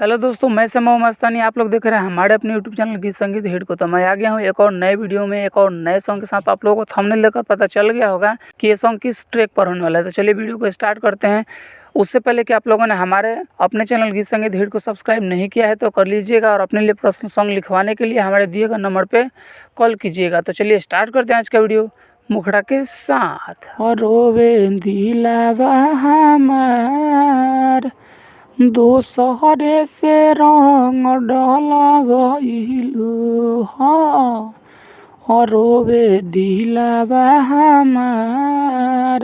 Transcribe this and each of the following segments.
Hello दोस्तों, मैं समय मस्तानी। आप लोग देख रहे हैं हमारे अपने यूट्यूब चैनल गीत संगीत हिट को। तो मैं आ गया हूँ एक और नए वीडियो में, एक और नए सॉन्ग के साथ। आप लोगों को थंबनेल देखकर पता चल गया होगा कि ये सॉन्ग किस ट्रैक पर होने वाला है। तो चलिए वीडियो को स्टार्ट करते हैं। उससे पहले कि आप लोगों ने हमारे अपने चैनल गीत संगीत हिट को सब्सक्राइब नहीं किया है तो कर लीजिएगा, और अपने लिए पर्सनल सॉन्ग लिखवाने के लिए हमारे दिए गए नंबर पर कॉल कीजिएगा। तो चलिए स्टार्ट करते हैं आज का वीडियो मुखड़ा के साथ। और रोवे दिलावा हमार दोसरे से रंग डलवइलू हाँ, और रोवे दिलावा हमार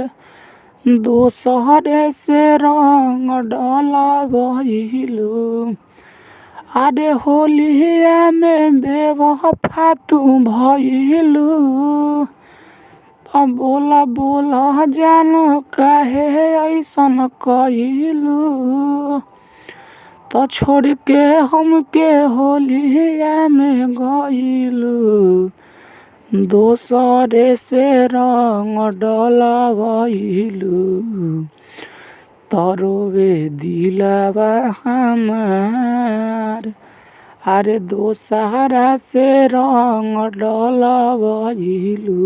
दोसरे से रंग डलवइलू। अरे होलिया में बेवफा तू भइलू, अब बोला बोला जानो काहे ऐसन कइलू। तो छोड़ के हमके होलिया में गइलू, दोसरे से रंग डलवइलू। तरोवे दिलावा हमार अरे दोसरा से रंग डलवइलू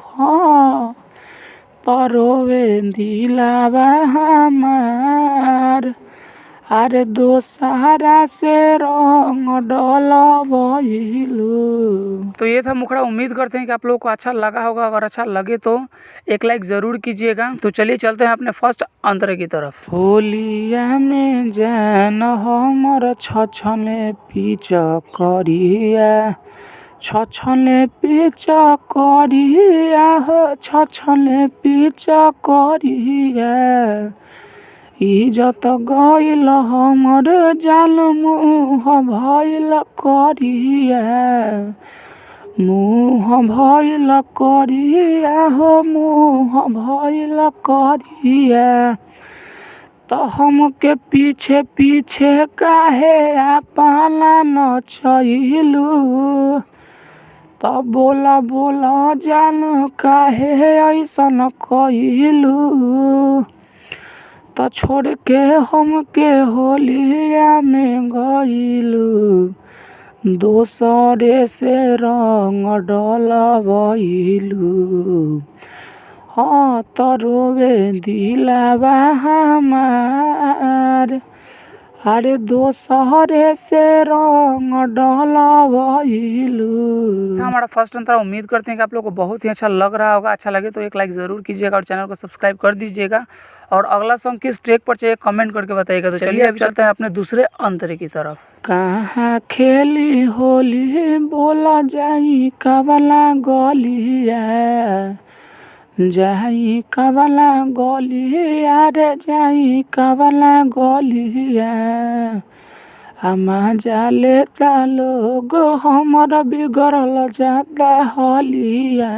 हाँ, तरोवे दिलावा हमार अरे दोसरा से रंग डलवइलू। तो ये था मुखड़ा। उम्मीद करते हैं कि आप लोगों को अच्छा लगा होगा। अगर अच्छा लगे तो एक लाइक ज़रूर कीजिएगा। तो चलिए चलते हैं अपने फर्स्ट अंतरे की तरफ। होलिया में जान हमर छछने पीछ करिया, छछने पीछ करिया हो, छछने पीछ करिया। इज्जत गइल हमर जाल मुँह भइल करिया, मुँह भइल करिया हो, मुँह भइल करिया। तो हमके पीछे पीछे काहे अपना नचइलू, तो बोला बोला जान काहे ऐसन कइलू। तो छोड़ के हमके होलिया में गइलू, दोसरे से रंग डलवइलू हाँ, तरोवे दिलावा हमार अरे दोसरे से रंग डलवइलू। हमारा फर्स्ट अंतरा। उम्मीद करते हैं कि आप लोगों को बहुत ही अच्छा लग रहा होगा। अच्छा लगे तो एक लाइक ज़रूर कीजिएगा और चैनल को सब्सक्राइब कर दीजिएगा। और अगला सॉन्ग किस ट्रैक पर चाहिए कमेंट करके बताइएगा। तो चलिए अभी चलते हैं अपने दूसरे अंतरे की तरफ। कहाँ खेली होली बोला जाई कवला गलिया, जाई कवला गलिया रे जाई कवला गलिया। अमा जाले लोग हमर बिगड़ल जाता होलिया,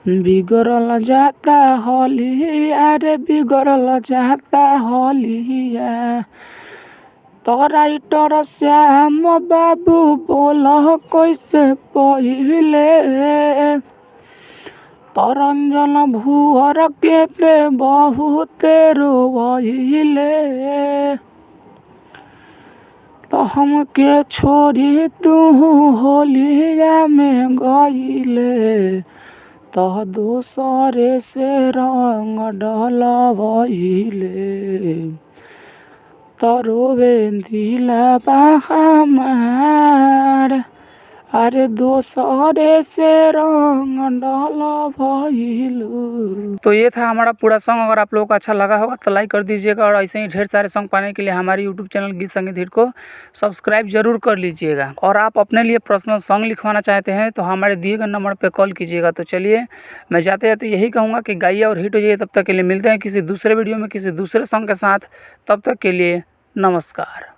बिगड़ल जाता होलिया रे बिगड़ल जाता होलिया। तो राइटर श्याम बाबू बोल कैसे पहिले, तरंजन भुअर के ते बहुते रोइले। तो हमके छोड़ी तू होलिया में गइले, तो दोसरे से रंग डलवइले। तरोवे दिलावा हमार अरे दोसरे से रंग डलवइलू। तो ये था हमारा पूरा सॉन्ग। अगर आप लोगों को अच्छा लगा होगा तो लाइक कर दीजिएगा, और ऐसे ही ढेर सारे सॉन्ग पाने के लिए हमारे यूट्यूब चैनल गीत संगीत हिट को सब्सक्राइब जरूर कर लीजिएगा। और आप अपने लिए पर्सनल सॉन्ग लिखवाना चाहते हैं तो हमारे दिए गए नंबर पर कॉल कीजिएगा। तो चलिए मैं जाते जाते यही कहूँगा कि गाइए और हिट हो जाइए। तब तक के लिए मिलते हैं किसी दूसरे वीडियो में किसी दूसरे सॉन्ग के साथ। तब तक के लिए नमस्कार।